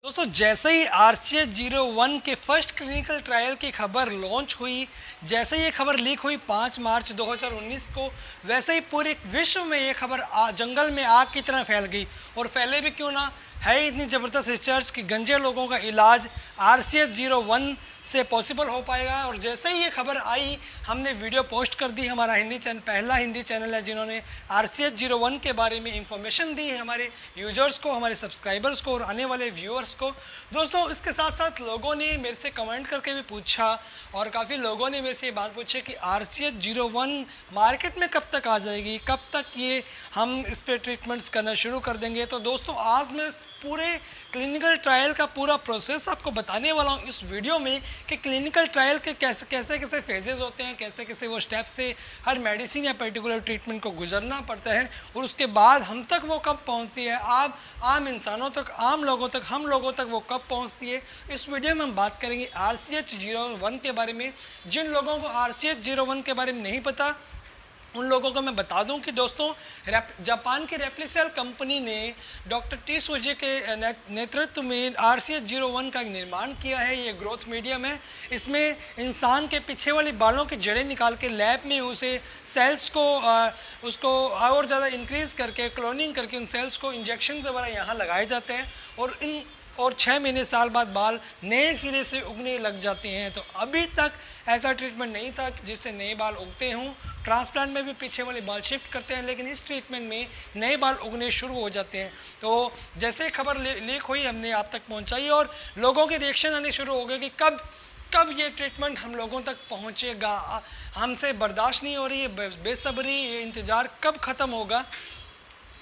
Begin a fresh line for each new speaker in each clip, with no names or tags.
दोस्तों जैसे ही RCH-01 के फर्स्ट क्लिनिकल ट्रायल की खबर लॉन्च हुई, जैसे ही ये खबर लीक हुई 5 मार्च 2019 को, वैसे ही पूरे विश्व में ये खबर जंगल में आग की तरह फैल गई। और फैले भी क्यों ना, है इतनी ज़बरदस्त रिसर्च कि गंजे लोगों का इलाज RCH-01 से पॉसिबल हो पाएगा। और जैसे ही ये खबर आई, हमने वीडियो पोस्ट कर दी। हमारा पहला हिंदी चैनल है जिन्होंने RCH-01 के बारे में इंफॉर्मेशन दी है हमारे यूजर्स को, हमारे सब्सक्राइबर्स को और आने वाले व्यूअर्स को। दोस्तों इसके साथ साथ लोगों ने मेरे से कमेंट करके भी पूछा, और काफ़ी लोगों ने मेरे से ये बात पूछी कि RCH-01 मार्केट में कब तक आ जाएगी, कब तक ये हम इस पर ट्रीटमेंट्स करना शुरू कर देंगे। तो दोस्तों आज मैं पूरे क्लिनिकल ट्रायल का पूरा प्रोसेस आपको बताने वाला हूँ इस वीडियो में कि क्लिनिकल ट्रायल के कैसे कैसे फेजेस होते हैं, कैसे कैसे वो स्टेप से हर मेडिसिन या पर्टिकुलर ट्रीटमेंट को गुजरना पड़ता है, और उसके बाद हम तक वो कब पहुँचती है, आप आम इंसानों तक, आम लोगों तक, हम लोगों तक वो कब पहुँचती है। इस वीडियो में हम बात करेंगे RCH-01 के बारे में। जिन लोगों को RCH-01 के बारे में नहीं पता, उन लोगों को मैं बता दूं कि दोस्तों जापान की रेप्लिसेल कंपनी ने डॉक्टर टी सूजी के नेतृत्व में RCH-01 का निर्माण किया है। ये ग्रोथ मीडियम है। इसमें इंसान के पीछे वाली बालों की जड़ें निकाल के लैब में उसे सेल्स को उसको और ज़्यादा इंक्रीज़ करके क्लोनिंग करके उन सेल्स को इंजेक्शन द्वारा यहाँ लगाए जाते हैं, और 6 महीने साल बाद बाल नए सिरे से उगने लग जाते हैं। तो अभी तक ऐसा ट्रीटमेंट नहीं था जिससे नए बाल उगते हों। ट्रांसप्लांट में भी पीछे वाले बाल शिफ्ट करते हैं, लेकिन इस ट्रीटमेंट में नए बाल उगने शुरू हो जाते हैं। तो जैसे ही खबर लीक हुई, हमने आप तक पहुंचाई और लोगों के रिएक्शन आने शुरू हो गए कि कब ये ट्रीटमेंट हम लोगों तक पहुंचेगा, हमसे बर्दाश्त नहीं हो रही है, बेसब्री, ये इंतज़ार कब ख़त्म होगा।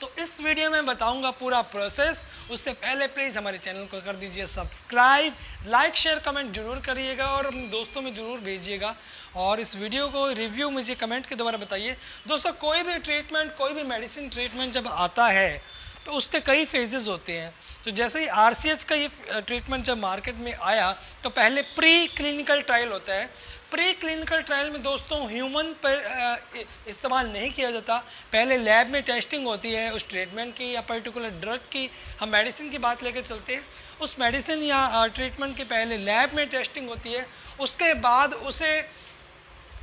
तो इस वीडियो में बताऊंगा पूरा प्रोसेस। उससे पहले प्लीज़ हमारे चैनल को कर दीजिए सब्सक्राइब, लाइक शेयर कमेंट जरूर करिएगा और अपने दोस्तों में ज़रूर भेजिएगा। और इस वीडियो को रिव्यू मुझे कमेंट के द्वारा बताइए। दोस्तों कोई भी ट्रीटमेंट, कोई भी मेडिसिन ट्रीटमेंट जब आता है तो उसके कई फेजेस होते हैं। तो जैसे ही RCH का ये ट्रीटमेंट जब मार्केट में आया तो पहले प्री क्लिनिकल ट्रायल होता है। प्री क्लिनिकल ट्रायल में दोस्तों ह्यूमन पर इस्तेमाल नहीं किया जाता। पहले लैब में टेस्टिंग होती है उस ट्रीटमेंट की या पर्टिकुलर ड्रग की। हम मेडिसिन की बात लेकर चलते हैं। उस मेडिसिन या ट्रीटमेंट के पहले लैब में टेस्टिंग होती है, उसके बाद उसे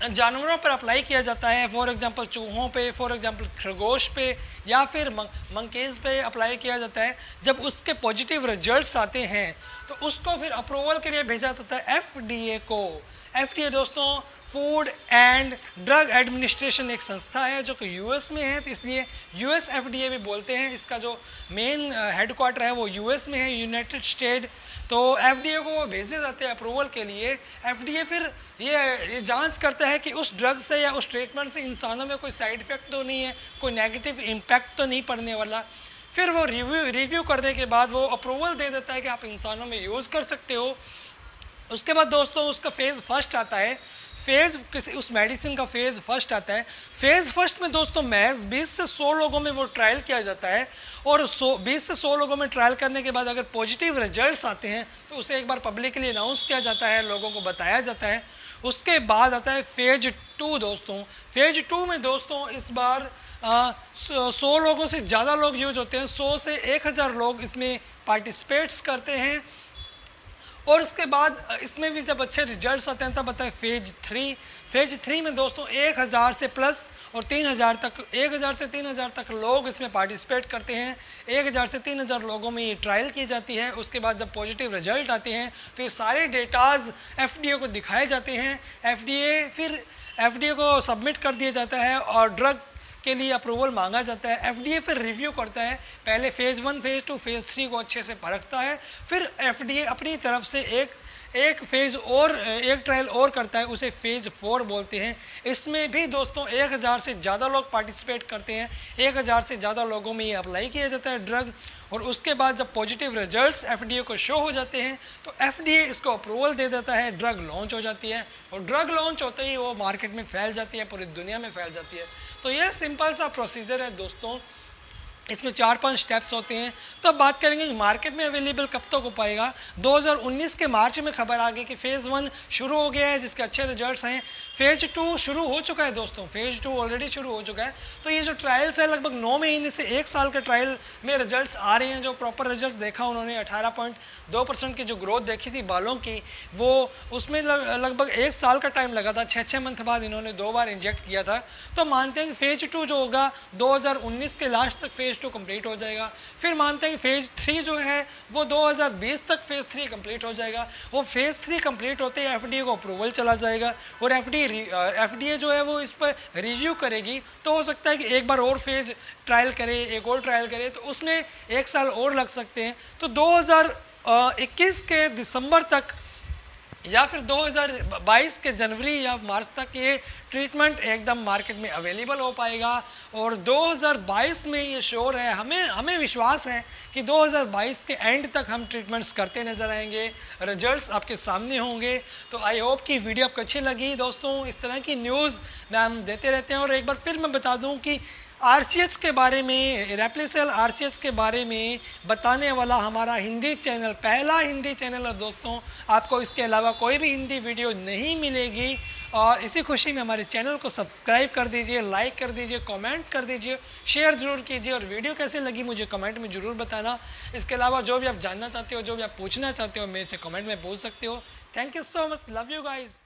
जानवरों पर अप्लाई किया जाता है। फॉर एग्जांपल चूहों पे, फॉर एग्जांपल खरगोश पे, या फिर मंकीज़ पे अप्लाई किया जाता है। जब उसके पॉजिटिव रिजल्ट्स आते हैं तो उसको फिर अप्रूवल के लिए भेजा जाता है FDA को। FDA दोस्तों फूड एंड ड्रग एडमिनिस्ट्रेशन एक संस्था है जो कि US में है, तो इसलिए US FDA भी बोलते हैं। इसका जो मेन हेडक्वार्टर है वो US में है, यूनाइटेड स्टेट। तो FDA को वो भेजे जाते हैं अप्रूवल के लिए। FDA फिर ये जांच करता है कि उस ड्रग से या उस ट्रीटमेंट से इंसानों में कोई साइड इफ़ेक्ट तो नहीं है, कोई नेगेटिव इम्पैक्ट तो नहीं पड़ने वाला। फिर वो रिव्यू करने के बाद वो अप्रूवल दे देता है कि आप इंसानों में यूज़ कर सकते हो। उसके बाद दोस्तों उसका फेज़ फर्स्ट आता है। उस मेडिसिन का फेज़ फर्स्ट आता है। फेज़ फर्स्ट में दोस्तों महज 20 से 100 लोगों में वो ट्रायल किया जाता है, और 20 से 100 लोगों में ट्रायल करने के बाद अगर पॉजिटिव रिजल्ट्स आते हैं तो उसे एक बार पब्लिकली अनाउंस किया जाता है, लोगों को बताया जाता है। उसके बाद आता है फेज 2 दोस्तों। फेज 2 में दोस्तों इस बार 100 लोगों से ज़्यादा लोग यूज होते हैं। 100 से 1000 लोग इसमें पार्टिसिपेट्स करते हैं। और उसके बाद इसमें भी जब अच्छे रिजल्ट्स आते हैं तब आता है फेज 3। फेज 3 में दोस्तों 1000 से प्लस और 3000 तक, 1000 से 3000 तक लोग इसमें पार्टिसिपेट करते हैं। 1000 से 3000 लोगों में ये ट्रायल की जाती है। उसके बाद जब पॉजिटिव रिजल्ट आते हैं तो ये सारे डेटाज FDA को दिखाए जाते हैं। FDA को सबमिट कर दिया जाता है और ड्रग के लिए अप्रूवल मांगा जाता है। FDA फिर रिव्यू करता है। पहले फेज़ 1, फेज़ 2, फेज़ 3 को अच्छे से परखता है। फिर FDA अपनी तरफ से एक फेज़ और, एक ट्रायल और करता है, उसे फेज़ 4 बोलते हैं। इसमें भी दोस्तों 1000 से ज़्यादा लोग पार्टिसिपेट करते हैं। 1000 से ज़्यादा लोगों में ये अप्लाई किया जाता है ड्रग। और उसके बाद जब पॉजिटिव रिजल्ट्स FDA को शो हो जाते हैं तो FDA इसको अप्रूवल दे देता है, ड्रग लॉन्च हो जाती है। और ड्रग लॉन्च होते ही वो मार्केट में फैल जाती है, पूरी दुनिया में फैल जाती है। तो ये सिंपल सा प्रोसीजर है दोस्तों। इसमें 4-5 स्टेप्स होते हैं। तो अब बात करेंगे कि मार्केट में अवेलेबल कब तक हो पाएगा। 2019 के मार्च में खबर आ गई कि फ़ेज़ 1 शुरू हो गया है, जिसके अच्छे रिजल्ट्स हैं। फ़ेज़ 2 शुरू हो चुका है दोस्तों, फ़ेज़ 2 ऑलरेडी शुरू हो चुका है। तो ये जो ट्रायल्स है लगभग 9 महीने से 1 साल के ट्रायल में रिजल्ट्स आ रहे हैं। जो प्रॉपर रिजल्ट देखा उन्होंने 18.2% की जो ग्रोथ देखी थी बालों की, वो उसमें लगभग 1 साल का टाइम लगा था। 6 मंथ बाद इन्होंने 2 बार इंजेक्ट किया था। तो मानते हैं कि फ़ेज़ 2 जो होगा 2019 के लास्ट तक फ़ेज़ 2 कंप्लीट हो जाएगा। फिर मानते हैं कि फ़ेज़ 3 जो है वो 2020 तक फ़ेज़ 3 कंप्लीट हो जाएगा। वो फ़ेज़ 3 कंप्लीट होते ही एफडीए को अप्रूवल चला जाएगा और एफडीए जो है वो इस पर रिव्यू करेगी। तो हो सकता है कि एक बार और फेज़ ट्रायल करे, एक और ट्रायल करे, तो उसमें 1 साल और लग सकते हैं। तो 2021 के दिसंबर तक या फिर 2022 के जनवरी या मार्च तक ये ट्रीटमेंट एकदम मार्केट में अवेलेबल हो पाएगा। और 2022 में ये श्योर है, हमें विश्वास है कि 2022 के एंड तक हम ट्रीटमेंट्स करते नज़र आएंगे, रिजल्ट्स आपके सामने होंगे। तो आई होप कि वीडियो आपको अच्छी लगी दोस्तों। इस तरह की न्यूज़ हम देते रहते हैं। और एक बार फिर मैं बता दूं कि आरसीएच के बारे में, रेप्लिसेल आरसीएच के बारे में बताने वाला हमारा हिंदी चैनल, पहला हिंदी चैनल है दोस्तों। आपको इसके अलावा कोई भी हिंदी वीडियो नहीं मिलेगी। और इसी खुशी में हमारे चैनल को सब्सक्राइब कर दीजिए, लाइक कर दीजिए, कमेंट कर दीजिए, शेयर ज़रूर कीजिए और वीडियो कैसे लगी मुझे कमेंट में ज़रूर बताना। इसके अलावा जो भी आप जानना चाहते हो, जो भी आप पूछना चाहते हो, मेरे से कमेंट में पूछ सकते हो। Thank you so much, love you guys.